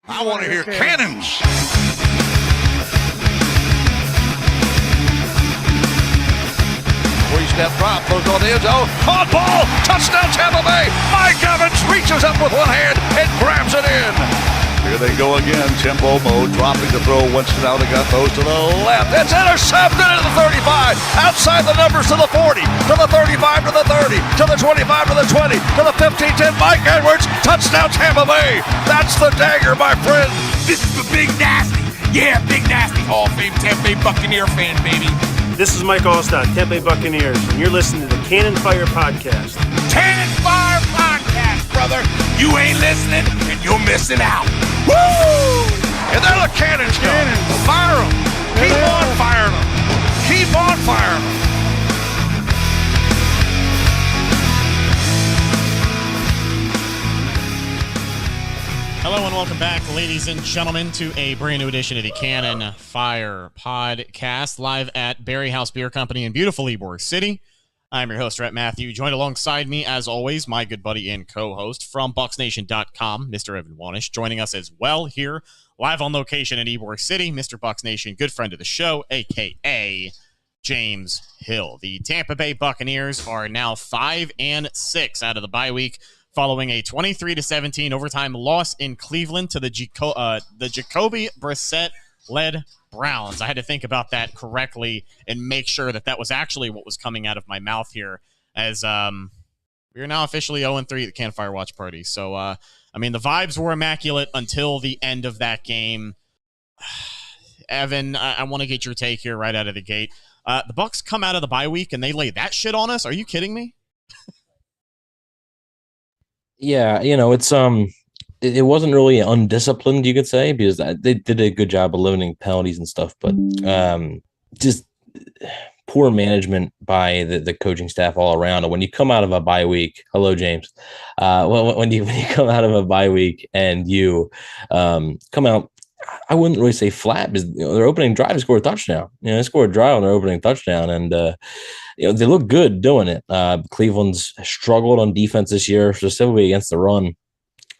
I want to hear cannons. Three-step drop, throws on the end zone. Caught ball, touchdown Tampa Bay. Mike Evans reaches up with one hand and grabs it in. Here they go again, tempo mode, dropping the throw. Winston out, got those to the left. It's intercepted at the 35. Outside the numbers to the 40, to the 35, to the 30, to the 25, to the 20, to the 15-10. Mike Edwards, touchdown Tampa Bay. That's the dagger, my friend. This is the Big Nasty. Yeah, Big Nasty. Hall of Fame Tampa Bay Buccaneer fan, baby. This is Mike Allstott, Tampa Bay Buccaneers, and you're listening to the Cannon Fire Podcast. Cannon Fire Podcast, brother. You ain't listening, and you're missing out. Woo! And there the cannons go. Fire them. Keep on firing them. Keep on firing them. Hello and welcome back, ladies and gentlemen, to a brand new edition of the Cannon Fire Podcast, live at Barriehaus Beer Company in beautiful Ybor City. I'm your host, Rhett Matthew. Joined alongside me, as always, my good buddy and co-host from BucksNation.com, Mr. Evan Wanish. Joining us as well here, live on location in Ybor City, Mr. Bucks Nation, good friend of the show, a.k.a. James Hill. The Tampa Bay Buccaneers are now 5-6 out of the bye week, following a 23-17 overtime loss in Cleveland to the Jacoby Brissett-led Browns. I had to think about that correctly and make sure that that was actually what was coming out of my mouth here, as we are now officially 0-3 at the Campfire Watch Party. So, I mean, the vibes were immaculate until the end of that game. Evan, I want to get your take here right out of the gate. The Bucs come out of the bye week and they lay that shit on us? Are you kidding me? Yeah, you know, it wasn't really undisciplined, you could say, because they did a good job of limiting penalties and stuff, but just poor management by the coaching staff all around. And when you come out of a bye week, hello, James, when you come out of a bye week and you come out, I wouldn't really say flat, because their opening drive scored a touchdown. They scored a drive on their opening touchdown, and they look good doing it. Cleveland's struggled on defense this year, specifically against the run,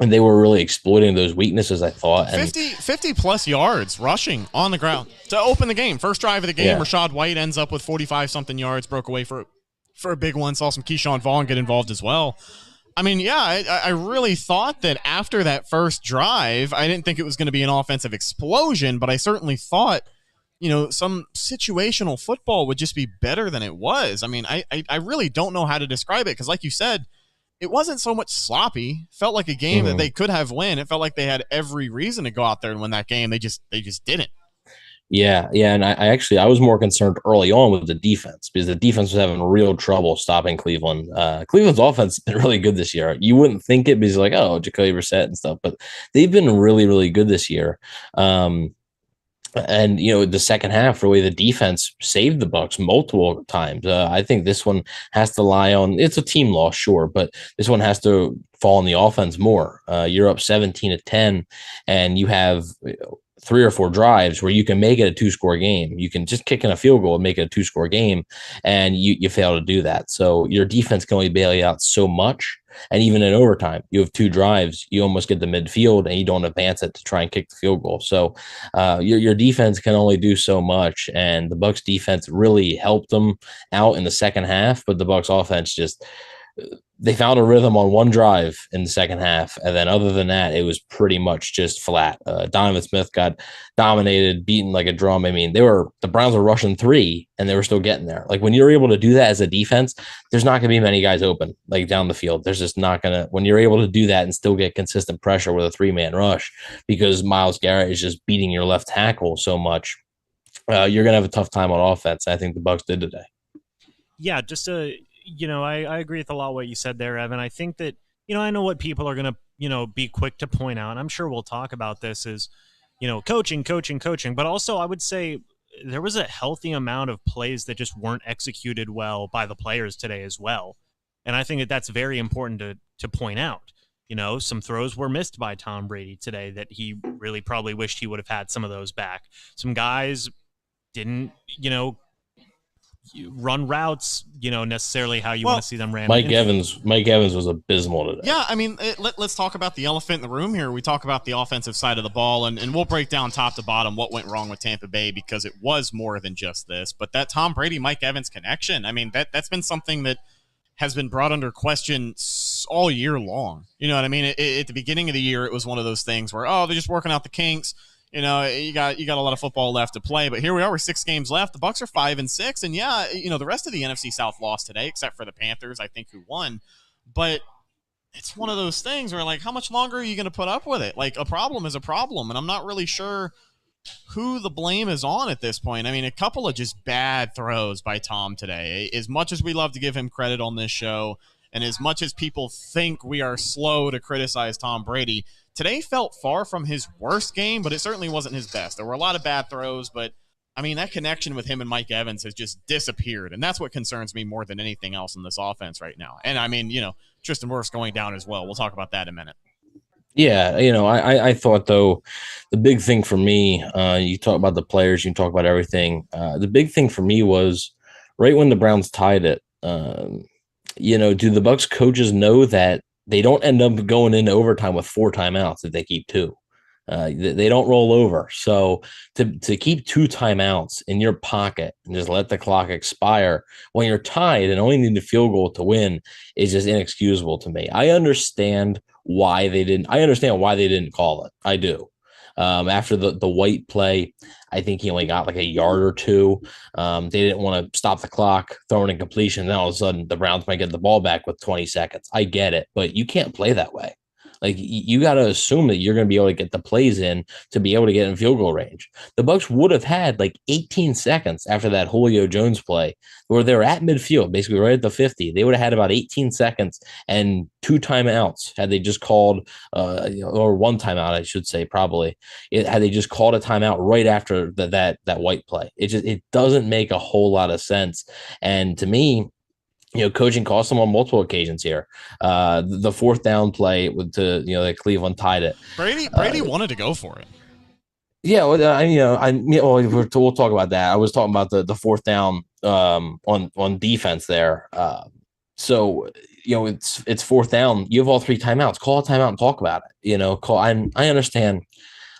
and they were really exploiting those weaknesses, I thought. And 50 plus yards rushing on the ground to open the game. First drive of the game, yeah. Rachaad White ends up with 45-something yards, broke away for a big one. Saw some Keyshawn Vaughn get involved as well. I mean, yeah, I really thought that after that first drive, I didn't think it was going to be an offensive explosion, but I certainly thought, some situational football would just be better than it was. I mean, I really don't know how to describe it, because like you said, it wasn't so much sloppy. Felt like a game that they could have won. It felt like they had every reason to go out there and win that game. They just didn't. Yeah, and I was more concerned early on with the defense, because the defense was having real trouble stopping Cleveland. Cleveland's offense has been really good this year. You wouldn't think it, because like, oh, Jacoby Brissett and stuff, but they've been really, really good this year. And the second half, the way the defense saved the Bucs multiple times. I think this one has to lie on. It's a team loss, sure, but this one has to fall on the offense more. You're up 17-10, and you have 3 or 4 drives where you can make it a 2-score game. You can just kick in a field goal and make it a 2-score game, and you fail to do that. So your defense can only bail you out so much. And even in overtime, you have 2 drives, you almost get the midfield, and you don't advance it to try and kick the field goal. So your defense can only do so much, and the Bucs defense really helped them out in the second half, but the Bucs offense they found a rhythm on one drive in the second half, and then other than that, it was pretty much just flat. Donovan Smith got dominated, beaten like a drum. I mean, the Browns were rushing 3, and they were still getting there. Like, when you're able to do that as a defense, there's not going to be many guys open, like, down the field. There's just not going to – when you're able to do that and still get consistent pressure with a 3-man rush, because Myles Garrett is just beating your left tackle so much, you're going to have a tough time on offense. I think the Bucs did today. Yeah, just I agree with a lot of what you said there, Evan. I think that, I know what people are going to, be quick to point out. And I'm sure we'll talk about this is, coaching. But also I would say there was a healthy amount of plays that just weren't executed well by the players today as well. And I think that that's very important to point out. Some throws were missed by Tom Brady today that he really probably wished he would have had some of those back. Some guys didn't, run routes, necessarily how you want to see them ran. Mike Evans was abysmal today. Yeah, I mean, let's talk about the elephant in the room here. We talk about the offensive side of the ball, and we'll break down top to bottom what went wrong with Tampa Bay, because it was more than just this. But that Tom Brady-Mike Evans connection, I mean, that's been something that has been brought under question all year long. You know what I mean? At the beginning of the year, it was one of those things where, they're just working out the kinks. You got a lot of football left to play, but here we are. We're 6 games left. The Bucs are 5-6, and the rest of the NFC South lost today, except for the Panthers, I think, who won. But it's one of those things where, like, how much longer are you going to put up with it? Like, a problem is a problem, and I'm not really sure who the blame is on at this point. I mean, a couple of just bad throws by Tom today. As much as we love to give him credit on this show, and as much as people think we are slow to criticize Tom Brady, today felt far from his worst game, but it certainly wasn't his best. There were a lot of bad throws, but, I mean, that connection with him and Mike Evans has just disappeared, and that's what concerns me more than anything else in this offense right now. And, I mean, Tristan Wirfs going down as well. We'll talk about that in a minute. Yeah, I thought, though, the big thing for me, you talk about the players, you talk about everything. The big thing for me was right when the Browns tied it, do the Bucs coaches know that they don't end up going into overtime with 4 timeouts if they keep 2? They don't roll over. So to keep 2 timeouts in your pocket and just let the clock expire when you're tied and only need a field goal to win is just inexcusable to me. I understand why they didn't call it. I do. After the White play, I think he only got like a yard or 2. They didn't want to stop the clock, throw an incompletion. Then all of a sudden, the Browns might get the ball back with 20 seconds. I get it, but you can't play that way. Like, you got to assume that you're going to be able to get the plays in to be able to get in field goal range. The Bucs would have had like 18 seconds after that Julio Jones play where they were at midfield, basically right at the 50. They would have had about 18 seconds and 2 timeouts had they just called, or 1 timeout, I should say, probably. Had they just called a timeout right after that White play. It doesn't make a whole lot of sense. And to me, coaching cost them on multiple occasions here. The 4th down play that Cleveland tied it. Brady wanted to go for it. Yeah, we'll talk about that. I was talking about the 4th down on defense there. So it's 4th down. You have all 3 timeouts. Call a timeout and talk about it. I understand.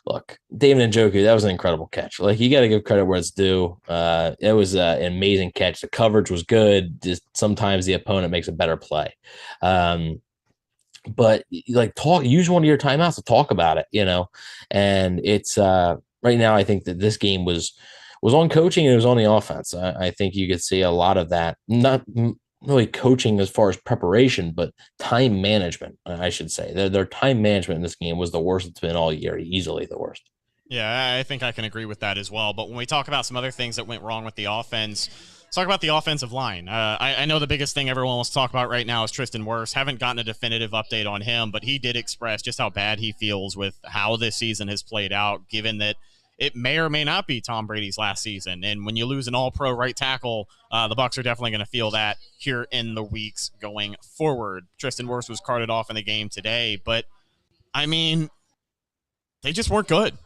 Look, David Njoku, that was an incredible catch. Like, you got to give credit where it's due. It was an amazing catch. The coverage was good. Just sometimes the opponent makes a better play. But use one of your timeouts to talk about it, And it's right now, I think that this game was on coaching and it was on the offense. I think you could see a lot of that. Not really coaching as far as preparation, but time management, I should say. Their time management in this game was the worst it's been all year, easily the worst. Yeah, I think I can agree with that as well. But when we talk about some other things that went wrong with the offense, let's talk about the offensive line. I know the biggest thing everyone wants to talk about right now is Tristan Wirfs. Haven't gotten a definitive update on him, but he did express just how bad he feels with how this season has played out, given that it may or may not be Tom Brady's last season. And when you lose an all-pro right tackle, the Bucs are definitely going to feel that here in the weeks going forward. Tristan Wirfs was carted off in the game today, but, I mean, they just weren't good.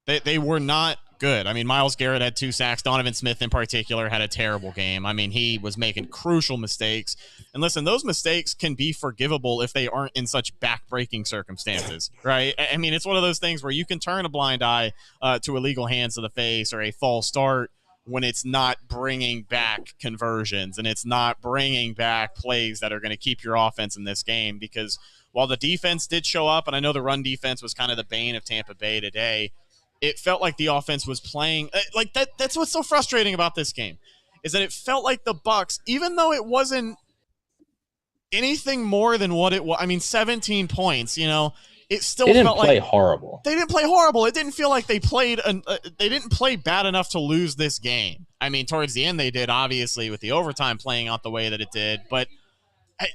They were not good. I mean, Myles Garrett had 2 sacks. Donovan Smith in particular had a terrible game. I mean, he was making crucial mistakes. And listen, those mistakes can be forgivable if they aren't in such back-breaking circumstances, right? I mean, it's one of those things where you can turn a blind eye to illegal hands to the face or a false start when it's not bringing back conversions and it's not bringing back plays that are going to keep your offense in this game. Because while the defense did show up, and I know the run defense was kind of the bane of Tampa Bay today, it felt like the offense was playing like that. That's what's so frustrating about this game, is that it felt like the Bucs, even though it wasn't anything more than what it was. I mean, 17 points, it still felt like horrible. They didn't play horrible. It didn't feel like they played. They didn't play bad enough to lose this game. I mean, towards the end they did, obviously, with the overtime playing out the way that it did. But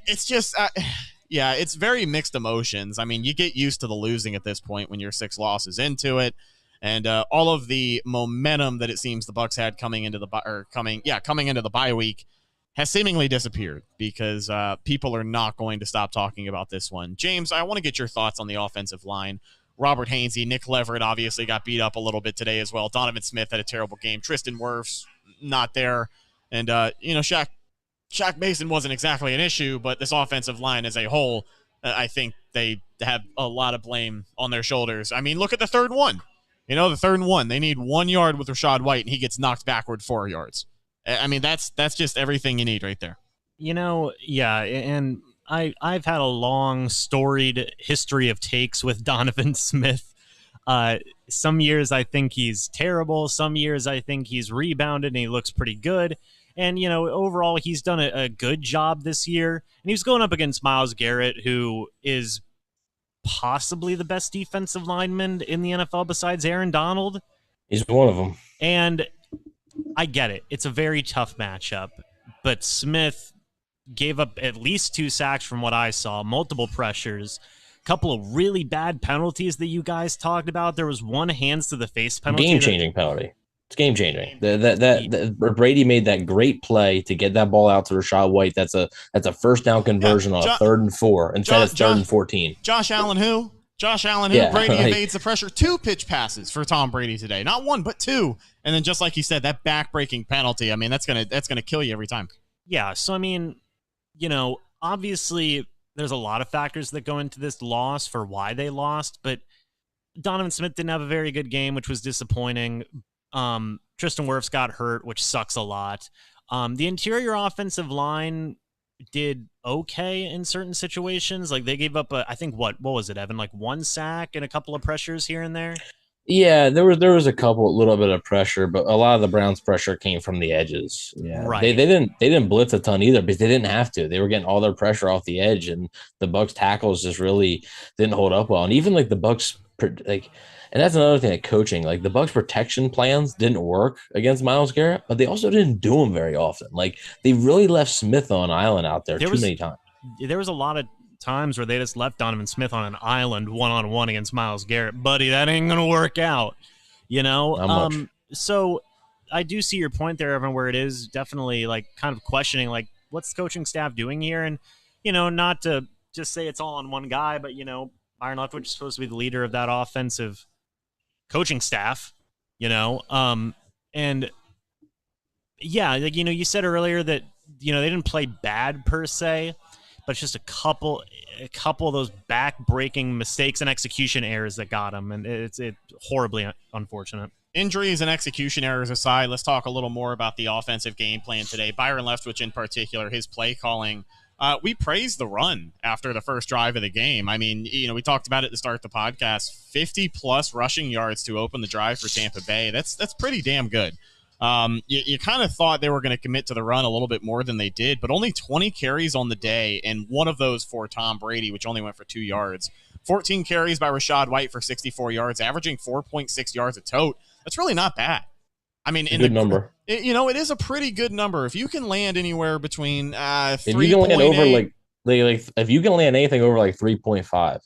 it's just, it's very mixed emotions. I mean, you get used to the losing at this point when you're 6 losses into it. And all of the momentum that it seems the Bucs had coming into the bye week has seemingly disappeared because people are not going to stop talking about this one. James, I want to get your thoughts on the offensive line. Robert Hainsey, Nick Leverett obviously got beat up a little bit today as well. Donovan Smith had a terrible game. Tristan Wirfs not there. And, Shaq Mason wasn't exactly an issue, but this offensive line as a whole, I think they have a lot of blame on their shoulders. I mean, look at the third one. The third and 1. They need 1 yard with Rachaad White, and he gets knocked backward 4 yards. I mean, that's just everything you need right there. Yeah, and I've had a long, storied history of takes with Donovan Smith. Some years I think he's terrible. Some years I think he's rebounded and he looks pretty good. And, overall, he's done a good job this year. And he was going up against Myles Garrett, who is possibly the best defensive lineman in the NFL besides Aaron Donald. He's one of them. And I get it. It's a very tough matchup. But Smith gave up at least 2 sacks from what I saw, multiple pressures, a couple of really bad penalties that you guys talked about. There was one hands to the face penalty. Game-changing penalty. It's game-changing. Brady made that great play to get that ball out to Rachaad White. That's a first down conversion on a 3rd and 4 instead of 3rd and 14. Josh Allen who? Yeah, Brady evades the pressure. 2 pitch passes for Tom Brady today. Not 1, but 2. And then just like you said, that back-breaking penalty, I mean, that's gonna kill you every time. Yeah, so I mean, obviously there's a lot of factors that go into this loss for why they lost, but Donovan Smith didn't have a very good game, which was disappointing. Tristan Wirfs got hurt, which sucks a lot. The interior offensive line did okay in certain situations. Like they gave up I think what was it, Evan? Like 1 sack and a couple of pressures here and there. Yeah, there was a little bit of pressure, but a lot of the Browns' pressure came from the edges. Yeah, right. They didn't blitz a ton either, because they didn't have to. They were getting all their pressure off the edge, and the Bucs tackles just really didn't hold up well. And even like the Bucs, and that's another thing, like coaching, like the Bucs protection plans didn't work against Myles Garrett, but they also didn't do them very often. Like they really left Smith on an island out there too many times. There was a lot of times where they just left Donovan Smith on an island one-on-one against Myles Garrett. Buddy, that ain't gonna work out, Not much. So I do see your point there, Evan, where it is definitely like kind of questioning like what's the coaching staff doing here, and not to just say it's all on one guy, but Byron Leftwich is supposed to be the leader of that offensive coaching staff, and yeah, like you said earlier that they didn't play bad per se, but it's just a couple of those back-breaking mistakes and execution errors that got him, and it's horribly unfortunate. Injuries and execution errors aside, let's talk a little more about the offensive game plan today. Byron Leftwich in particular, his play calling. We praised the run after the first drive of the game. I mean, we talked about it at the start of the podcast. 50-plus rushing yards to open the drive for Tampa Bay. That's pretty damn good. You kind of thought they were going to commit to the run a little bit more than they did, but only 20 carries on the day, and one of those for Tom Brady, which only went for 2 yards. 14 carries by Rachaad White for 64 yards, averaging 4.6 yards a tote. That's really not bad. I mean, good number. It is a pretty good number. If you can land anywhere between 3. If you can land over like if you can land anything over like 3.5.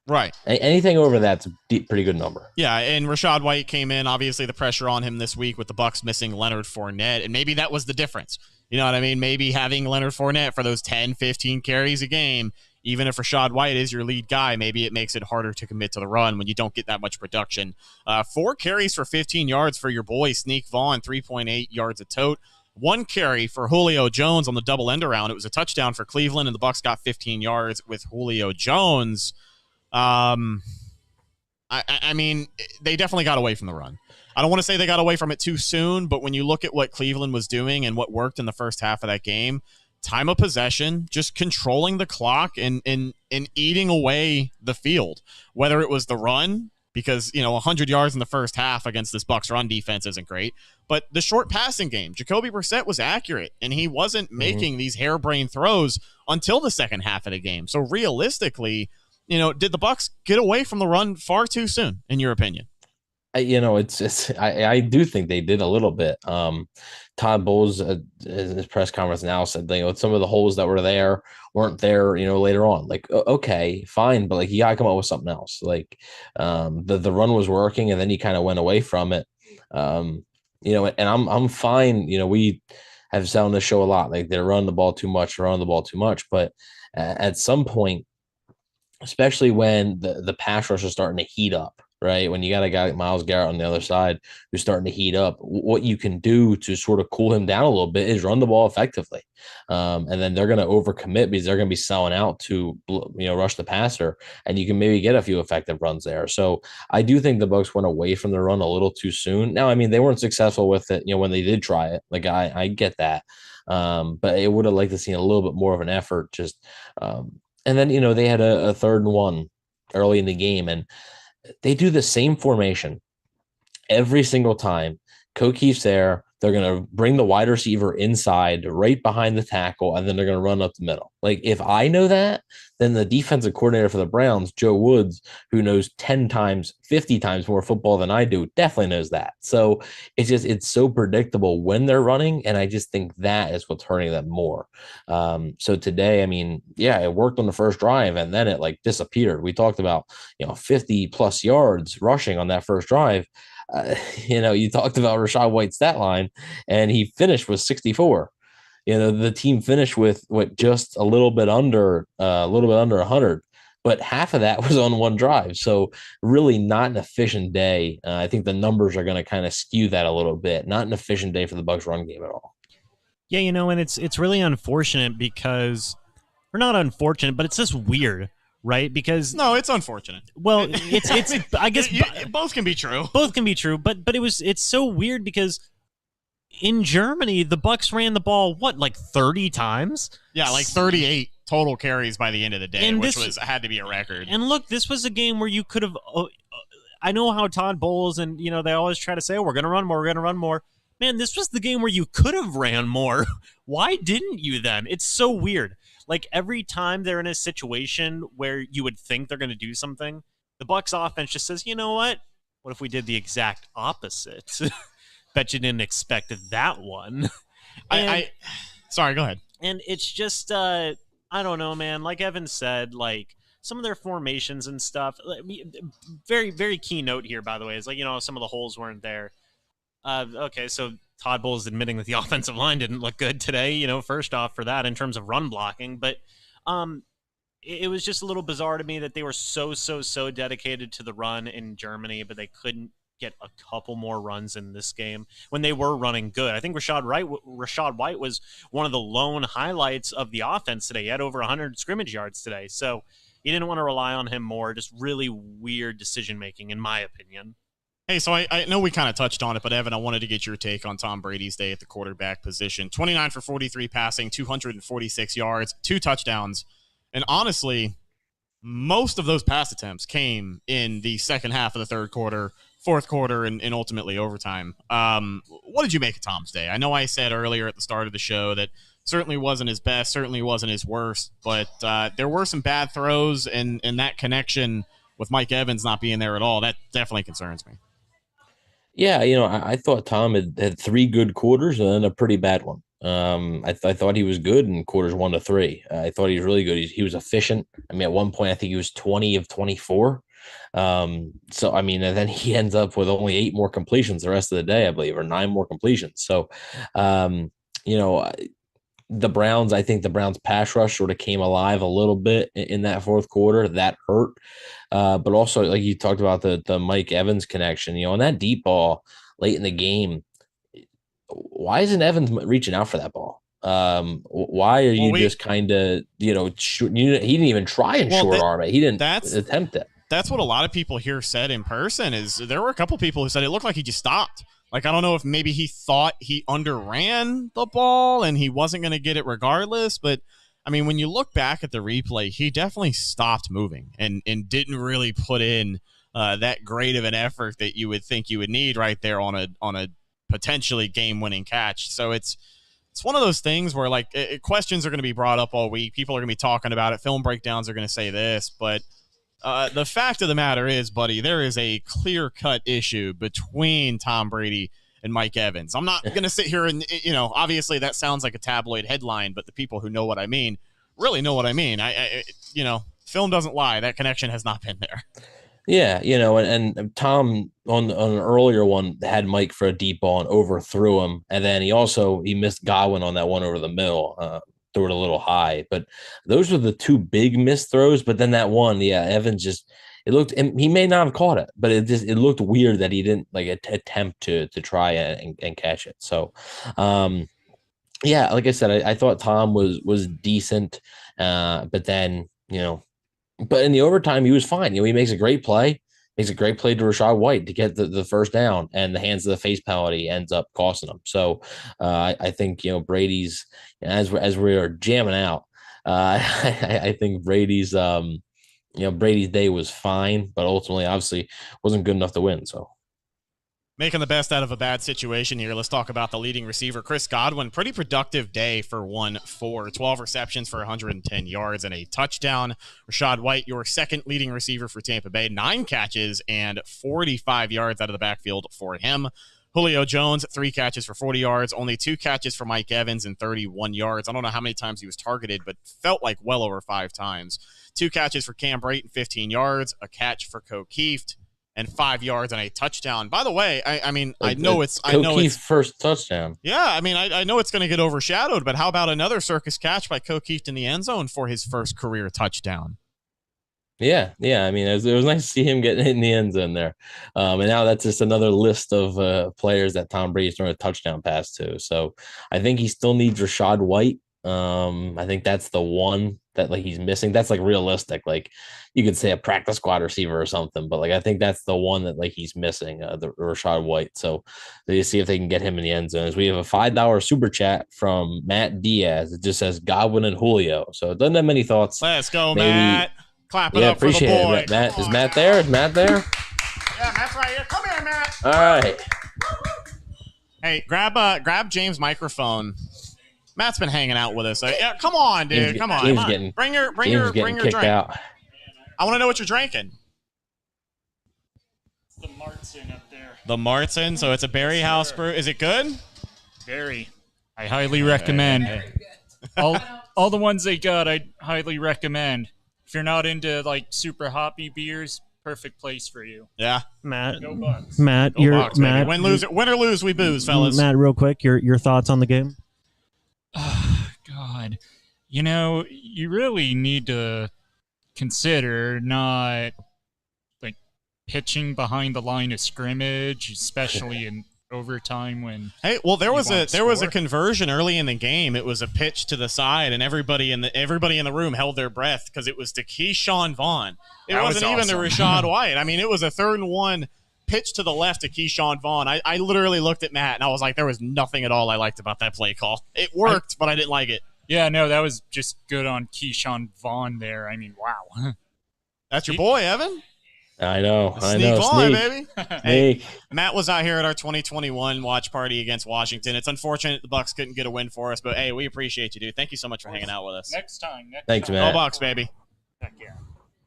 Right. Anything over that's a pretty good number. Yeah, and Rachaad White came in. Obviously, the pressure on him this week with the Bucs missing Leonard Fournette, and maybe that was the difference. You know what I mean? Maybe having Leonard Fournette for those 10, 15 carries a game, even if Rachaad White is your lead guy, maybe it makes it harder to commit to the run when you don't get that much production. 4 carries for 15 yards for your boy, Sneak Vaughn, 3.8 yards a tote. 1 carry for Julio Jones on the double end around. It was a touchdown for Cleveland, and the Bucs got 15 yards with Julio Jones. I mean, they definitely got away from the run. I don't want to say they got away from it too soon, but when you look at what Cleveland was doing and what worked in the first half of that game, time of possession, just controlling the clock and eating away the field, whether it was the run, because 100 yards in the first half against this Bucs run defense isn't great, but the short passing game, Jacoby Brissett was accurate, and he wasn't making these harebrained throws until the second half of the game. So realistically, did the Bucs get away from the run far too soon, in your opinion? I do think they did a little bit. Todd Bowles in his press conference now said, some of the holes that were there weren't there, later on. Like, okay, fine, but like you gotta come up with something else. Like, the run was working, and then he kind of went away from it. And I'm fine. We have said on the show a lot, like they're running the ball too much, but at some point, especially when the pass rush is starting to heat up, right? When you got a guy like Myles Garrett on the other side who's starting to heat up, what you can do to sort of cool him down a little bit is run the ball effectively. And then they're going to overcommit because they're going to be selling out to, rush the passer, and you can maybe get a few effective runs there. So I do think the Bucs went away from the run a little too soon. Now, I mean, they weren't successful with it, when they did try it. Like I get that. But it would have liked to see a little bit more of an effort. And then, they had a 3rd and 1 early in the game, and they do the same formation every single time. O'Keefe's there. They're going to bring the wide receiver inside right behind the tackle, and then they're going to run up the middle. Like, if I know that, then the defensive coordinator for the Browns, Joe Woods, who knows 10 times, 50 times more football than I do, definitely knows that. So it's so predictable when they're running, and I just think that is what's hurting them more. So today, I mean, yeah, it worked on the first drive, and then it disappeared. We talked about, 50 plus yards rushing on that first drive. You talked about Rachaad White's stat line, and he finished with 64. The team finished with just a little bit under 100, but half of that was on one drive. So really not an efficient day. I think the numbers are going to kind of skew that a little bit. Not an efficient day for the Bucs run game at all. Yeah, and it's really unfortunate because, or not unfortunate, but it's just weird. Right, because no, it's unfortunate. Well, it's I guess both can be true. Both can be true, but it's so weird because in Germany the Bucs ran the ball 30 times? Yeah, 38 total carries by the end of the day, and which had to be a record. And look, this was a game where you could have. I know how Todd Bowles and they always try to say, we're going to run more, we're going to run more. Man, this was the game where you could have ran more. Why didn't you then? It's so weird. Every time they're in a situation where you would think they're going to do something, the Bucs offense just says, you know what? What if we did the exact opposite? Bet you didn't expect that one. Sorry, go ahead. And it's just, I don't know, man. Like Evan said, some of their formations and stuff. Very, very key note here, by the way, is some of the holes weren't there. Okay, so Todd Bowles admitting that the offensive line didn't look good today, first off for that in terms of run blocking. But it was just a little bizarre to me that they were so dedicated to the run in Germany, but they couldn't get a couple more runs in this game when they were running good. I think Rachaad White was one of the lone highlights of the offense today. He had over 100 scrimmage yards today. So you didn't want to rely on him more. Just really weird decision-making, in my opinion. Hey, so I know we kind of touched on it, but Evan, I wanted to get your take on Tom Brady's day at the quarterback position. 29 for 43 passing, 246 yards, 2 touchdowns. And honestly, most of those pass attempts came in the second half of the third quarter, fourth quarter, and ultimately overtime. What did you make of Tom's day? I know I said earlier at the start of the show that certainly wasn't his best, certainly wasn't his worst, but there were some bad throws, and that connection with Mike Evans not being there at all, that definitely concerns me. Yeah, I thought Tom had 3 good quarters and then a pretty bad one. I thought he was good in quarters 1 to 3. I thought he was really good. He was efficient. I mean, at one point, I think he was 20 of 24. So, I mean, and then he ends up with only 8 more completions the rest of the day, I believe, or 9 more completions. So, the Browns, I think the Browns pass rush sort of came alive a little bit in that fourth quarter. That hurt. But also, like you talked about the Mike Evans connection, on that deep ball late in the game, why isn't Evans reaching out for that ball? Why are you just kind of, he didn't even try and short arm it. He didn't attempt it. That's what a lot of people here said in person is there were a couple people who said it looked like he just stopped. I don't know if maybe he thought he underran the ball and he wasn't going to get it regardless. But, I mean, when you look back at the replay, he definitely stopped moving and didn't really put in that great of an effort that you would think you would need right there on a potentially game-winning catch. So it's one of those things where, questions are going to be brought up all week. People are going to be talking about it. Film breakdowns are going to say this. But the fact of the matter is, buddy, there is a clear-cut issue between Tom Brady and Mike Evans. I'm not going to sit here and, obviously that sounds like a tabloid headline, but the people who know what I mean really know what I mean. Film doesn't lie. That connection has not been there. Yeah, and Tom on an earlier one had Mike for a deep ball and overthrew him. And then he missed Godwin on that one over the middle. Threw it a little high, but those were the 2 big missed throws. But then that one, Evans and he may not have caught it, but it looked weird that he didn't like attempt to try and catch it. So, yeah, like I said, I thought Tom was decent, but then but in the overtime he was fine. He makes a great play. Makes a great play to Rachaad White to get the first down, and the hands of the face penalty ends up costing him. So I think Brady's, as we are jamming out, I think Brady's Brady's day was fine, but ultimately obviously wasn't good enough to win. So making the best out of a bad situation here. Let's talk about the leading receiver, Chris Godwin. Pretty productive day for 1-4, 12 receptions for 110 yards and a touchdown. Rachaad White, your second leading receiver for Tampa Bay, 9 catches and 45 yards out of the backfield for him. Julio Jones, 3 catches for 40 yards, only 2 catches for Mike Evans and 31 yards. I don't know how many times he was targeted, but felt like well over 5 times. 2 catches for Cam Brayton, 15 yards, a catch for Keeft, and 5 yards and a touchdown. By the way, I know it's first touchdown. Yeah, I know it's going to get overshadowed, but how about another circus catch by Keeft in the end zone for his first career touchdown? Yeah. It was nice to see him getting in the end zone there. And now that's just another list of players that Tom Brady's throwing a touchdown pass to. So I think he still needs Rachaad White. I think that's the one that he's missing. That's realistic. You could say a practice squad receiver or something, but I think that's the one that he's missing, the Rachaad White. So they see if they can get him in the end zones. We have a $5 super chat from Matt Diaz. It just says Godwin and Julio. So it doesn't have many thoughts. Let's go, Matt. Clap it up for the boy. Appreciate it. Matt, is Matt there? Is Matt there? Yeah, Matt's right here. Come here, Matt. All right. Hey, grab James' microphone. Matt's been hanging out with us. Yeah, come on, dude. Come on. Bring your drink. Out. I want to know what you're drinking. It's the Martin up there. The Martin. So it's a Barriehaus brew. Is it good? Very. I highly recommend. All the ones they got, I highly recommend. If you're not into super hoppy beers, perfect place for you. Yeah. Matt. Go Bucks. Matt, Go Bucks, Matt. Win or lose, we booze, fellas. Matt, real quick, your thoughts on the game? Oh, God. You really need to consider not pitching behind the line of scrimmage, especially in overtime when there was a conversion early in the game. It was a pitch to the side, and everybody in the room held their breath because it was to Keyshawn Vaughn. It wasn't even to Rachaad White. It was a 3rd and 1 pitch to the left to Keyshawn Vaughn. I literally looked at Matt and I was like, there was nothing at all I liked about that play call. It worked, but I didn't like it. Yeah, no, that was just good on Keyshawn Vaughn there. Wow. That's your boy, Evan. I know. Sneak on, baby. Hey, Matt was out here at our 2021 watch party against Washington. It's unfortunate the Bucs couldn't get a win for us, but hey, we appreciate you, dude. Thank you so much for hanging out with us. Next time. Thanks, Matt. Go Bucs, baby. Heck yeah.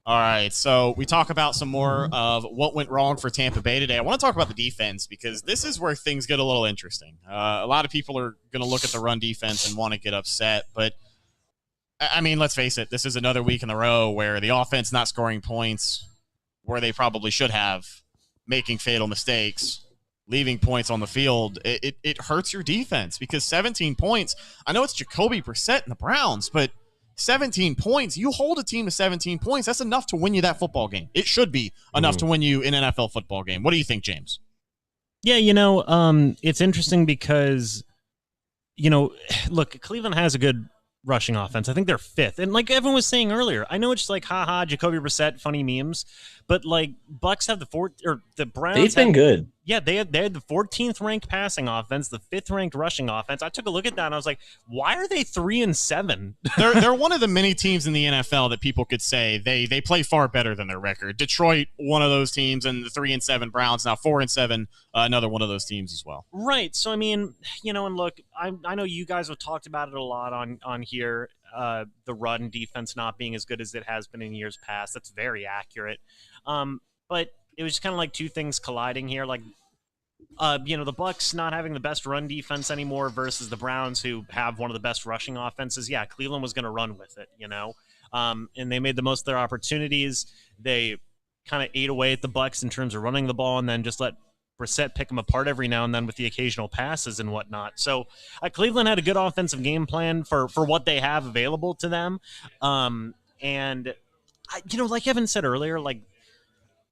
All right, so we talk about some more of what went wrong for Tampa Bay today. I want to talk about the defense because this is where things get a little interesting. A lot of people are going to look at the run defense and want to get upset, but let's face it, this is another week in a row where the offense not scoring points where they probably should have, making fatal mistakes, leaving points on the field. It hurts your defense because 17 points, I know it's Jacoby Brissett and the Browns, but 17 points, you hold a team to 17 points, that's enough to win you that football game. It should be enough to win you an NFL football game. What do you think, James? Yeah, it's interesting because, look, Cleveland has a good rushing offense. I think they're 5th. And like everyone was saying earlier, I know it's just haha, Jacoby Brissett, funny memes, but Bucks have the Browns. They've been good. Yeah, they had the 14th ranked passing offense, the 5th ranked rushing offense. I took a look at that and I was like, why are they 3-7? They're one of the many teams in the NFL that people could say they play far better than their record. Detroit, one of those teams, and the 3-7 Browns, now 4-7, another one of those teams as well. Right. So and look, I know you guys have talked about it a lot on here. The run defense not being as good as it has been in years past. That's very accurate. But it was just kind of two things colliding here. The Bucks not having the best run defense anymore versus the Browns who have one of the best rushing offenses. Yeah, Cleveland was going to run with it, and they made the most of their opportunities. They kind of ate away at the Bucks in terms of running the ball and then just let Brissett pick them apart every now and then with the occasional passes and whatnot. So Cleveland had a good offensive game plan for what they have available to them. And, like Evan said earlier,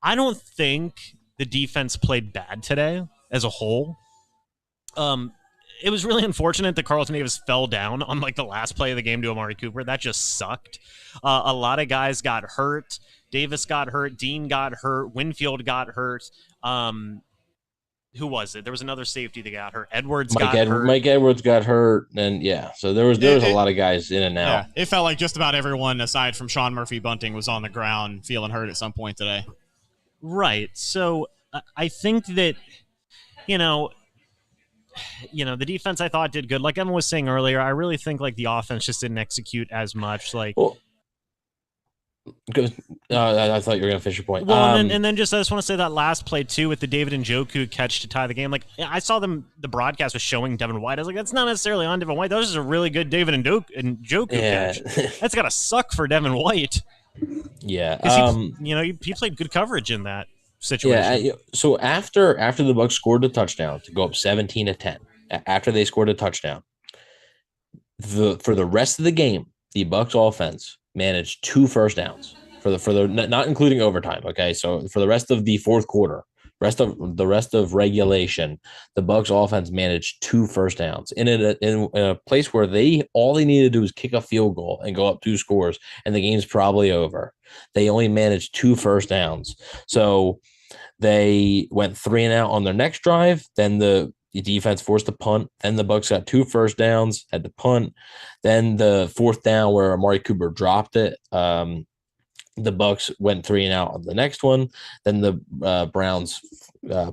I don't think the defense played bad today as a whole. It was really unfortunate that Carlton Davis fell down on like the last play of the game to Amari Cooper. That just sucked. A lot of guys got hurt. Davis got hurt. Dean got hurt. Winfield got hurt. Who was it? There was another safety that got hurt. Edwards got hurt. Mike Edwards got hurt, and so there was a lot of guys in and out. Yeah, it felt like just about everyone aside from Sean Murphy Bunting was on the ground feeling hurt at some point today. Right. So I think that the defense I thought did good. Like Emma was saying earlier, I really think like the offense just didn't execute as much. Like, I thought you were going to finish your point. Well, and then just I just want to say that last play too with the David Njoku catch to tie the game. Like I saw the broadcast was showing Devin White. I was like, that's not necessarily on Devin White. That was just a really good David Njoku catch. That's got to suck for Devin White. Yeah, he played good coverage in that situation. Yeah. So after the Bucs scored a touchdown to go up 17-10, after they scored a touchdown, for the rest of the game, the Bucs offense managed 2 first downs for the not including overtime. Okay, so for the rest of the fourth quarter, rest of regulation, the Bucs offense managed 2 first downs in a place where all they needed to do was kick a field goal and go up 2 scores, and the game's probably over. They only managed 2 first downs, so they went 3 and out on their next drive. Then the defense forced a punt. Then the Bucs got 2 first downs, had to punt. Then the 4th down where Amari Cooper dropped it, the Bucs went 3 and out on the next one. Then the Browns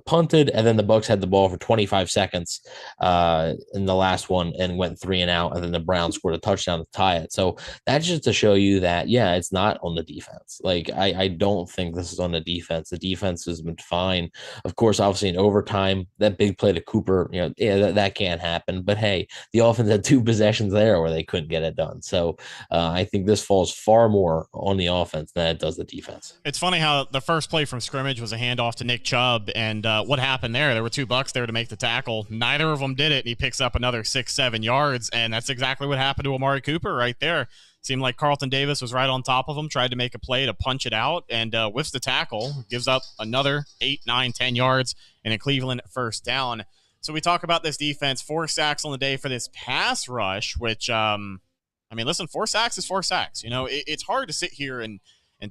punted, and then the Bucs had the ball for 25 seconds in the last one and went 3 and out. And then the Browns scored a touchdown to tie it. So that's just to show you that, it's not on the defense. Like, I don't think this is on the defense. The defense has been fine. Of course, obviously in overtime, that big play to Cooper, that can't happen. But hey, the offense had 2 possessions there where they couldn't get it done. So I think this falls far more on the offense than it does the defense. It's funny how the first play from scrimmage was a handoff to Nick Chubb, and what happened there? There were 2 Bucs there to make the tackle. Neither of them did it, and he picks up another 6-7 yards, and that's exactly what happened to Amari Cooper right there. Seemed like Carlton Davis was right on top of him, tried to make a play to punch it out, and whiffs the tackle, gives up another 8, 9, 10 yards, and a Cleveland first down. So we talk about this defense, 4 sacks on the day for this pass rush, which, listen, 4 sacks is 4 sacks. It's hard to sit here and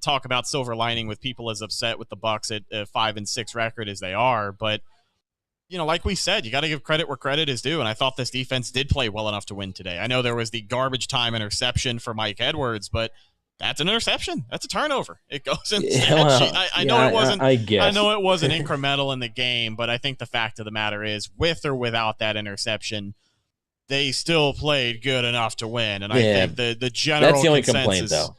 talk about silver lining with people as upset with the Bucs at a 5-6 record as they are. But, like we said, you got to give credit where credit is due. And I thought this defense did play well enough to win today. I know there was the garbage time interception for Mike Edwards, but that's an interception. That's a turnover. It goes in the stat sheet. I know it wasn't incremental in the game, but I think the fact of the matter is, with or without that interception, they still played good enough to win. And I think the general that's the only consensus complaint, though.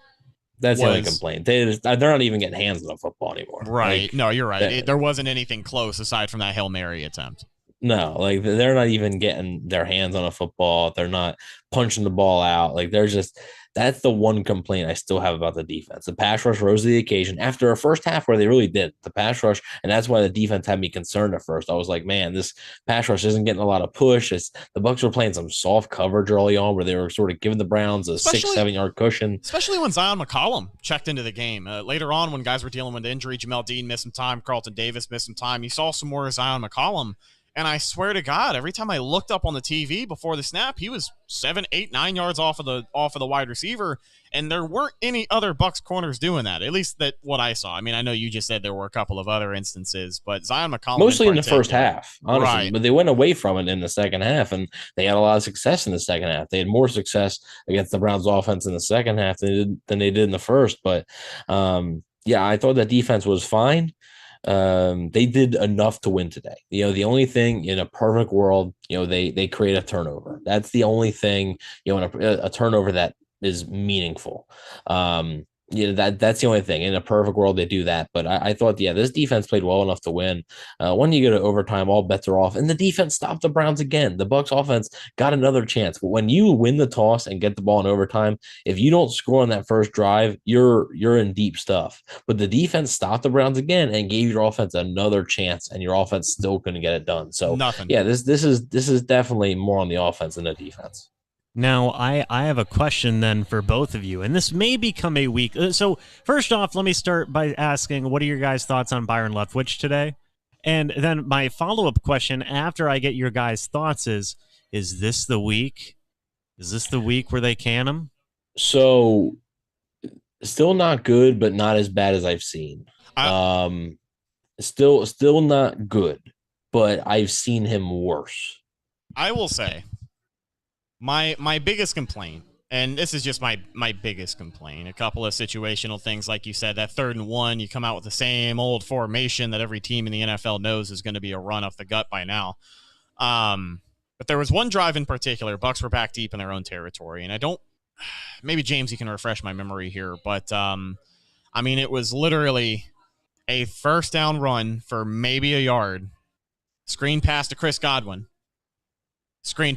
That's the only complaint. They're not even getting hands on the football anymore. Right. Like, no, you're right. There wasn't anything close aside from that Hail Mary attempt. No, like they're not even getting their hands on a football. They're not punching the ball out. Like that's the one complaint I still have about the defense. The pass rush rose to the occasion after a first half where they really did. The pass rush, and that's why the defense had me concerned at first. I was like, man, this pass rush isn't getting a lot of push. The Bucs were playing some soft coverage early on where they were sort of giving the Browns a 6-7 yard cushion. Especially when Zion McCollum checked into the game. Later on, when guys were dealing with injury, Jamel Dean missed some time, Carlton Davis missed some time. You saw some more Zion McCollum. And I swear to God, every time I looked up on the TV before the snap, he was 7, 8, 9 yards off of the wide receiver, and there weren't any other Bucs corners doing that. At least that what I saw. I mean, I know you just said there were a couple of other instances, but Zion McCollum mostly in the first half, honestly. Right. But they went away from it in the second half, and they had a lot of success in the second half. They had more success against the Browns' offense in the second half than they did in the first. But I thought that defense was fine. They did enough to win today. The only thing in a perfect world, they create a turnover. That's the only thing, in a turnover that is meaningful. That's the only thing. In a perfect world, they do that. But I thought, this defense played well enough to win. When you go to overtime, all bets are off. And the defense stopped the Browns again. The Bucs offense got another chance. But when you win the toss and get the ball in overtime, if you don't score on that first drive, you're in deep stuff. But the defense stopped the Browns again and gave your offense another chance, and your offense still couldn't get it done. So nothing. Yeah, this is definitely more on the offense than the defense. Now, I have a question then for both of you, and this may become a week. So, first off, let me start by asking, what are your guys' thoughts on Byron Leftwich today? And then my follow-up question after I get your guys' thoughts is this the week? Is this the week where they can him? So still not good, but not as bad as I've seen. Still not good, but I've seen him worse. I will say my biggest complaint, and this is just my biggest complaint, a couple of situational things, like you said, that 3rd and 1, you come out with the same old formation that every team in the NFL knows is going to be a run off the gut by now. But there was one drive in particular, Bucs were back deep in their own territory, and maybe James, you can refresh my memory here, but it was literally a first down run for maybe a yard, screen pass to Chris Godwin, and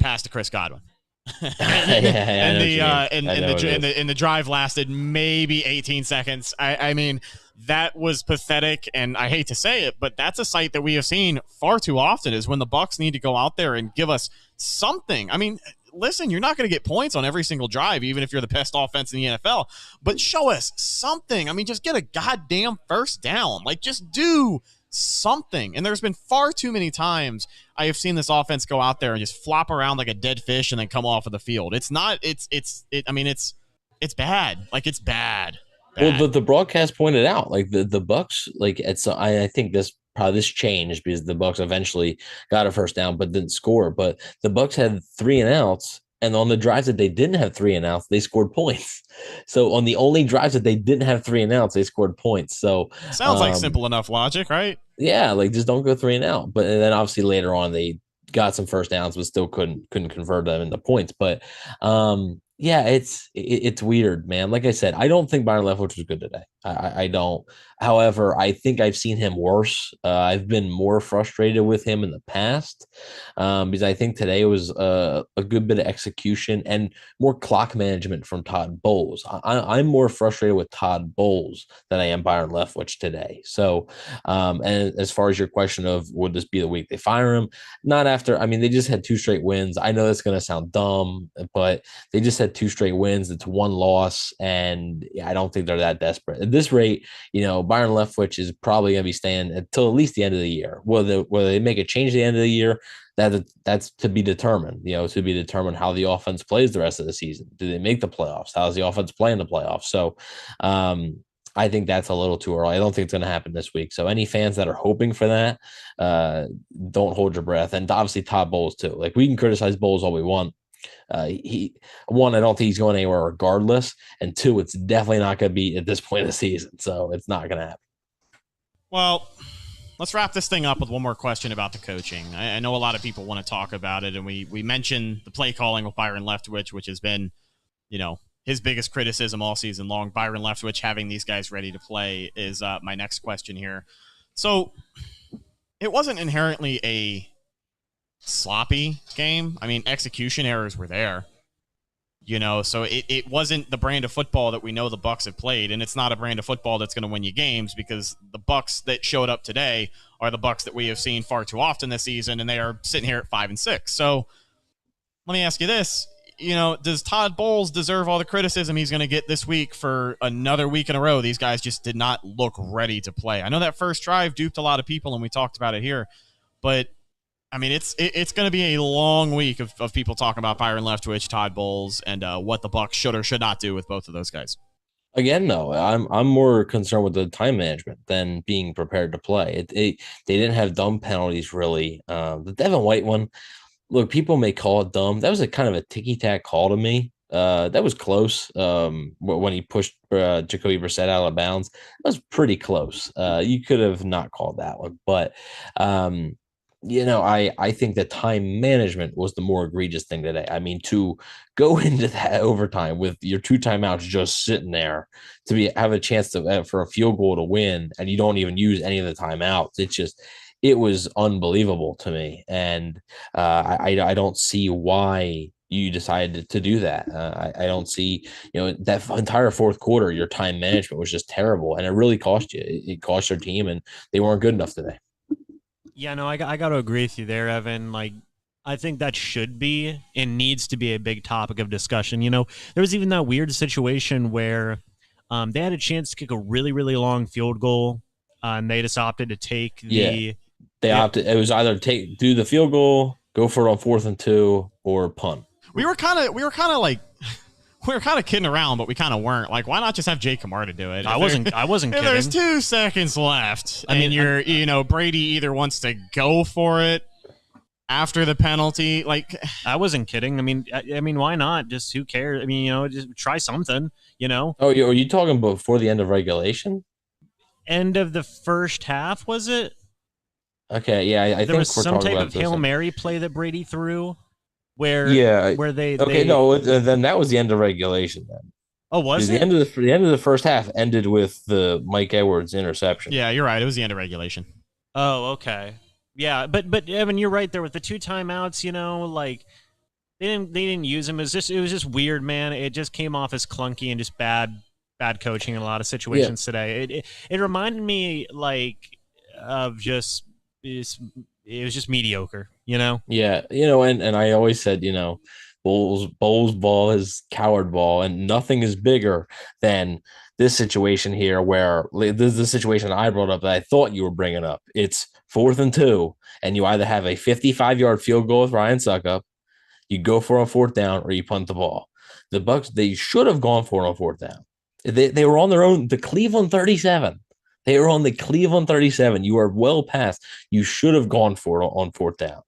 the drive lasted maybe 18 seconds. I mean, that was pathetic, and I hate to say it, but that's a sight that we have seen far too often, is when the Bucs need to go out there and give us something. I mean, listen, you're not going to get points on every single drive, even if you're the best offense in the NFL, but show us something. I mean, just get a goddamn first down. Like, just do something. And there's been far too many times I have seen this offense go out there and just flop around like a dead fish and then come off of the field. It's bad. Like, it's bad. Well, the broadcast pointed out, like, the Bucs, like, I think this changed because the Bucs eventually got a first down but didn't score. But the Bucs had 3 and outs, and on the drives that they didn't have 3 and outs, they scored points. So on the only drives that they didn't have 3 and outs, they scored points. So sounds like simple enough logic, right? Yeah, like, just don't go 3 and out. But and then obviously later on they got some first downs, but still couldn't convert them into points. But yeah, it's weird, man. Like I said, I don't think Byron Leftwich was good today. I don't. However, I think I've seen him worse. I've been more frustrated with him in the past because I think today was a good bit of execution and more clock management from Todd Bowles. I'm more frustrated with Todd Bowles than I am Byron Leftwich today. So, and as far as your question of would this be the week they fire him? Not after. I mean, they just had 2 straight wins. I know that's going to sound dumb, but they just had 2 straight wins. It's 1 loss, and I don't think they're that desperate. At this rate, Byron Leftwich is probably going to be staying until at least the end of the year. Whether they make a change at the end of the year, that's to be determined. To be determined how the offense plays the rest of the season. Do they make the playoffs? How does the offense play in the playoffs? So, I think that's a little too early. I don't think it's going to happen this week. So any fans that are hoping for that, don't hold your breath. And obviously Todd Bowles too. Like, we can criticize Bowles all we want. I don't think he's going anywhere regardless. And 2, it's definitely not going to be at this point of the season. So it's not going to happen. Well, let's wrap this thing up with one more question about the coaching. I know a lot of people want to talk about it, and we mentioned the play calling with Byron Leftwich, which has been, his biggest criticism all season long. Byron Leftwich having these guys ready to play is my next question here. So it wasn't inherently a sloppy game. I mean, execution errors were there. So it wasn't the brand of football that we know the Bucs have played, and it's not a brand of football that's going to win you games, because the Bucs that showed up today are the Bucs that we have seen far too often this season, and they are sitting here at 5-6. So let me ask you this. Does Todd Bowles deserve all the criticism he's going to get this week for another week in a row? These guys just did not look ready to play. I know that first drive duped a lot of people, and we talked about it here, but I mean, it's going to be a long week of people talking about Byron Leftwich, Todd Bowles, and what the Bucs should or should not do with both of those guys. Again, though, I'm more concerned with the time management than being prepared to play. They didn't have dumb penalties, really. The Devin White one, look, people may call it dumb. That was a kind of a ticky-tack call to me. That was close when he pushed Jacoby Brissett out of bounds. That was pretty close. You could have not called that one. But, I think that time management was the more egregious thing today. I mean, to go into that overtime with your 2 timeouts just sitting there to have a chance for a field goal to win, and you don't even use any of the timeouts. It was unbelievable to me. And I don't see why you decided to do that. I don't see, that entire fourth quarter, your time management was just terrible, and it really cost you. It cost your team, and they weren't good enough today. Yeah, no, I got to agree with you there, Evan. Like, I think that should be and needs to be a big topic of discussion. There was even that weird situation where they had a chance to kick a really, really long field goal, and they just opted to take the. They opted. It was either do the field goal, go for it on 4th and 2, or punt. We were kind of kidding around, but we kind of weren't. Like, why not just have Jay Kamar to do it? I wasn't kidding. There's 2 seconds left, and Brady either wants to go for it after the penalty. Like, I wasn't kidding. I mean, why not? Just who cares? I mean, just try something. Oh, are you talking before the end of regulation? End of the first half, was it? Okay, yeah, I think there was we're some talking type about of Hail Mary play that Brady threw, where they. Then that was the end of regulation. Then was it? The end of the first half ended with the Mike Edwards interception. Yeah, you're right. It was the end of regulation. Oh, okay. Yeah, but Evan, you're right there with the 2 timeouts. Like they didn't use him. It was just weird, man. It just came off as clunky and just bad coaching in a lot of situations today. It reminded me like of just. It was just mediocre, Yeah, and I always said, Bulls ball is coward ball, and nothing is bigger than this situation here where this is the situation I brought up that I thought you were bringing up. It's 4th and 2, and you either have a 55-yard field goal with Ryan Suckup, you go for it on 4th down, or you punt the ball. The Bucs, they should have gone for it on 4th down. They were on their own, the Cleveland 37. They were on the Cleveland 37. You are well past. You should have gone for it on 4th down.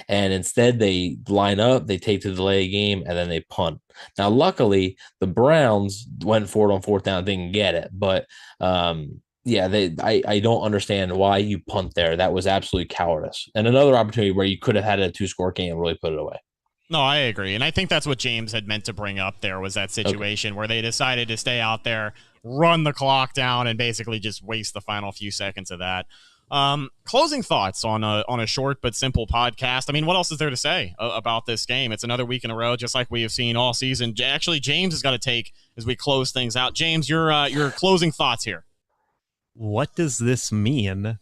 And instead, they line up, they take the delay game, and then they punt. Now, luckily, the Browns went for it on 4th down, didn't get it. But, I don't understand why you punt there. That was absolutely cowardice. And another opportunity where you could have had a 2-score game and really put it away. No, I agree. And I think that's what James had meant to bring up there was that situation where they decided to stay out there, run the clock down, and basically just waste the final few seconds of that. Closing thoughts on a short but simple podcast. I mean, what else is there to say about this game? It's another week in a row, just like we have seen all season. Actually, James has got to take as we close things out. James, your closing thoughts here. What does this mean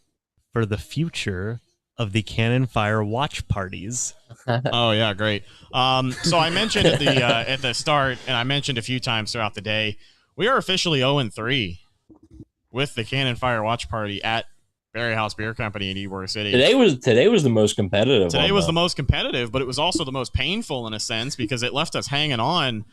for the future of the Cannon Fire watch parties? Oh yeah, great. So I mentioned at the start, and I mentioned a few times throughout the day, we are officially 0-3 with the Cannon Fire watch party at Barriehaus Beer Company in Ybor City. Today was the most competitive. Today was the most competitive, but it was also the most painful in a sense because it left us hanging on.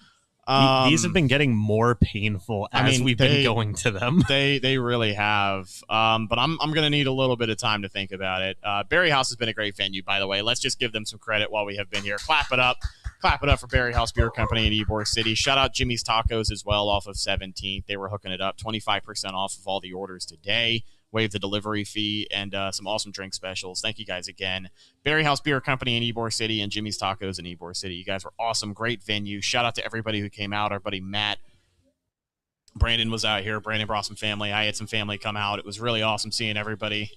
These have been getting more painful as we've been going to them. They really have. But I'm going to need a little bit of time to think about it. Barriehaus has been a great venue, by the way. Let's just give them some credit while we have been here. Clap it up. Clap it up for Barriehaus Beer Company in Ybor City. Shout out Jimmy's Tacos as well off of 17th. They were hooking it up. 25% off of all the orders today. Waive the delivery fee and some awesome drink specials. Thank you guys again. Barriehaus Beer Company in Ybor City and Jimmy's Tacos in Ybor City. You guys were awesome. Great venue. Shout out to everybody who came out. Our buddy Matt. Brandon was out here. Brandon brought some family. I had some family come out. It was really awesome seeing everybody.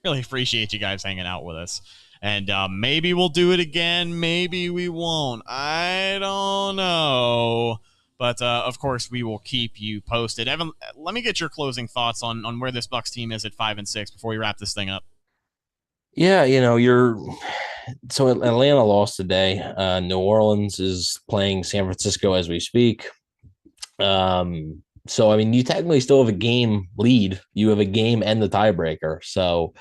Really appreciate you guys hanging out with us. And maybe we'll do it again. Maybe we won't. I don't know. But, of course, we will keep you posted. Evan, let me get your closing thoughts on where this Bucs team is at 5-6 before we wrap this thing up. Yeah, so Atlanta lost today. New Orleans is playing San Francisco as we speak. So, I mean, you technically still have a game lead. You have a game and the tiebreaker. So,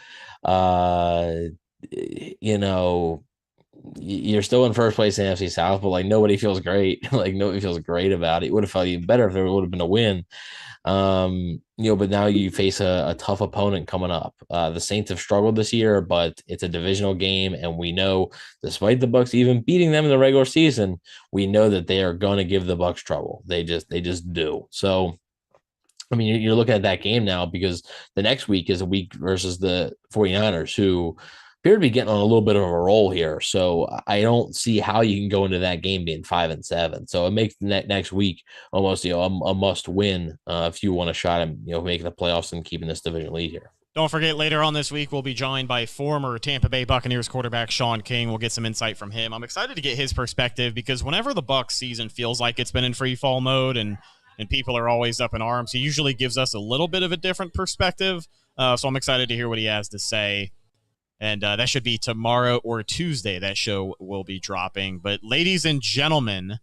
you're still in first place in NFC South, but like nobody feels great. Nobody feels great about it. It would have felt even better if there would have been a win. But now you face a tough opponent coming up. The Saints have struggled this year, but it's a divisional game, and we know, despite the Bucs even beating them in the regular season, we know that they are going to give the Bucs trouble. They just do. So, I mean, you're looking at that game now because the next week is a week versus the 49ers, who appear to be getting on a little bit of a roll here. So I don't see how you can go into that game being 5-7. So it makes next week almost a must win if you want a shot at making the playoffs and keeping this division lead here. Don't forget, later on this week, we'll be joined by former Tampa Bay Buccaneers quarterback Sean King. We'll get some insight from him. I'm excited to get his perspective because whenever the Bucs season feels like it's been in free fall mode and people are always up in arms, he usually gives us a little bit of a different perspective. So I'm excited to hear what he has to say. And that should be tomorrow or Tuesday. That show will be dropping. But ladies and gentlemen,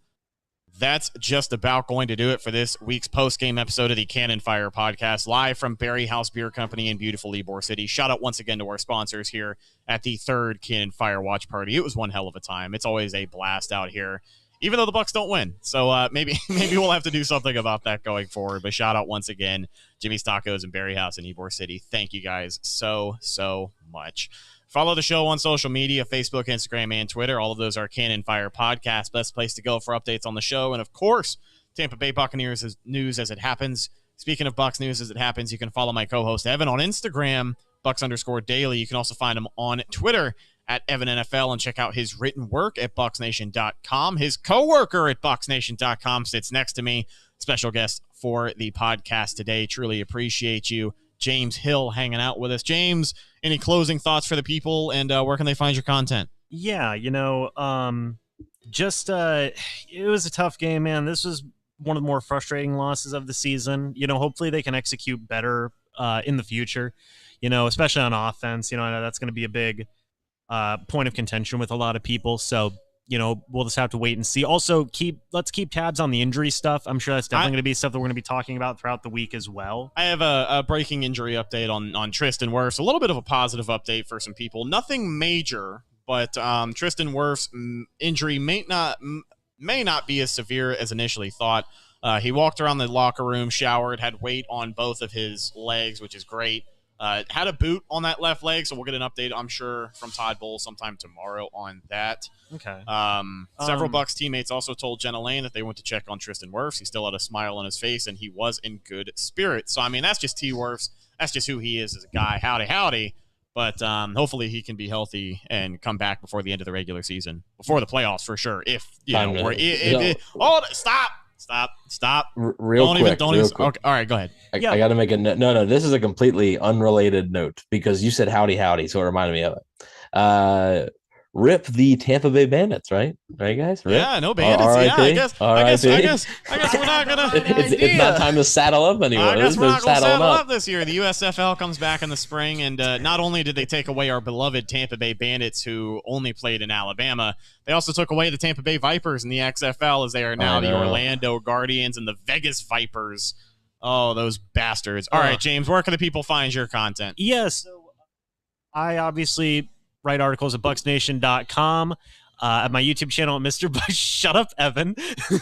that's just about going to do it for this week's post-game episode of the Cannon Fire Podcast, live from Barriehaus Beer Company in beautiful Ybor City. Shout out once again to our sponsors here at the third Cannon Fire Watch Party. It was one hell of a time. It's always a blast out here, even though the Bucs don't win. So maybe we'll have to do something about that going forward. But shout out once again, Jimmy's Tacos and Barriehaus in Ybor City. Thank you guys so much. Follow the show on social media, Facebook, Instagram, and Twitter. All of those are Cannon Fire Podcast. Best place to go for updates on the show. And, of course, Tampa Bay Buccaneers news as it happens. Speaking of Bucs news as it happens, you can follow my co-host Evan on Instagram, Bucs_daily. You can also find him on Twitter at EvanNFL and check out his written work at BucsNation.com. His co-worker at BucsNation.com sits next to me. Special guest for the podcast today. Truly appreciate you. James Hill hanging out with us. James, any closing thoughts for the people, and where can they find your content? Yeah, it was a tough game, man. This was one of the more frustrating losses of the season. Hopefully they can execute better in the future, especially on offense. I know that's going to be a big point of contention with a lot of people. So, we'll just have to wait and see. Also, let's keep tabs on the injury stuff. I'm sure that's definitely going to be stuff that we're going to be talking about throughout the week as well. I have a breaking injury update on Tristan Wirfs. A little bit of a positive update for some people. Nothing major, but Tristan Wirfs' injury may not be as severe as initially thought. He walked around the locker room, showered, had weight on both of his legs, which is great. Had a boot on that left leg, so we'll get an update, I'm sure, from Todd Bowles sometime tomorrow on that. Okay. Several Bucs teammates also told Jenna Lane that they went to check on Tristan Wirfs. He still had a smile on his face, and he was in good spirits. So, that's just T. Wirfs. That's just who he is as a guy. Howdy. But hopefully he can be healthy and come back before the end of the regular season, before the playoffs for sure. Stop. Real quick. Okay, all right, go ahead. I got to make a note. No, this is a completely unrelated note because you said howdy, so it reminded me of it. Rip the Tampa Bay Bandits, right? Right, guys? Rip? Yeah, no Bandits. I guess we're not gonna. It's not time to saddle up anymore. I guess we're not gonna saddle up this year. The USFL comes back in the spring, and not only did they take away our beloved Tampa Bay Bandits, who only played in Alabama, they also took away the Tampa Bay Vipers in the XFL, as they are now the Orlando Guardians and the Vegas Vipers. Oh, those bastards! All right, James, where can the people find your content? Yes, so I obviously write articles at BucsNation.com, at my YouTube channel at Mr. Bucks. Shut up, Evan. He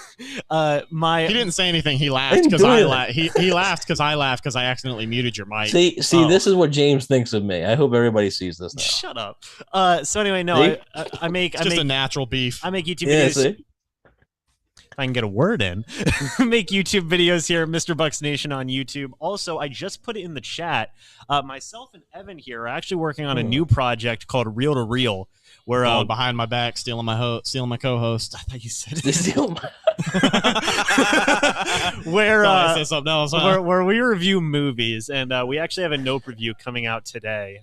didn't say anything. He laughed because I laughed. He laughed because I laughed because I accidentally muted your mic. See, this is what James thinks of me. I hope everybody sees this now. Shut up. So anyway, no, I make a natural beef. I make YouTube videos. See? If I can get a word in, make YouTube videos here at Mr. Bucks Nation on YouTube. Also, I just put it in the chat. Myself and Evan here are actually working on a new project called Reel to Reel, where behind my back, stealing my co-host. I thought you said where we review movies, and we actually have a Nope review coming out today.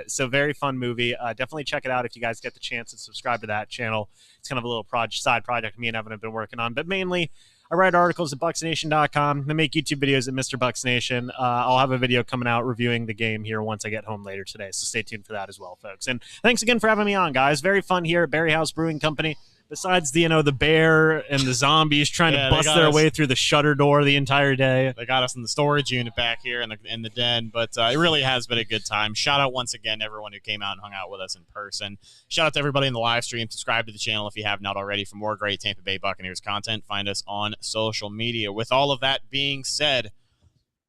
So very fun movie. Definitely check it out if you guys get the chance to subscribe to that channel. It's kind of a little side project me and Evan have been working on, but mainly I write articles at BucsNation.com. I make YouTube videos at Mr. Bucks Nation. I'll have a video coming out reviewing the game here once I get home later today, so stay tuned for that as well, folks. And thanks again for having me on, guys. Very fun here at Barriehaus Brewing Company. Besides the bear and the zombies trying to bust their way through the shutter door the entire day. They got us in the storage unit back here in the den, but it really has been a good time. Shout out once again to everyone who came out and hung out with us in person. Shout out to everybody in the live stream. Subscribe to the channel if you have not already for more great Tampa Bay Buccaneers content. Find us on social media. With all of that being said,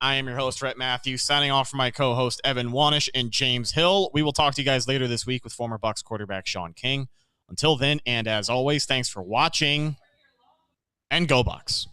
I am your host, Rhett Matthew, signing off for my co-host, Evan Wanish and James Hill. We will talk to you guys later this week with former Bucs quarterback Sean King. Until then, and as always, thanks for watching, and go Bucs.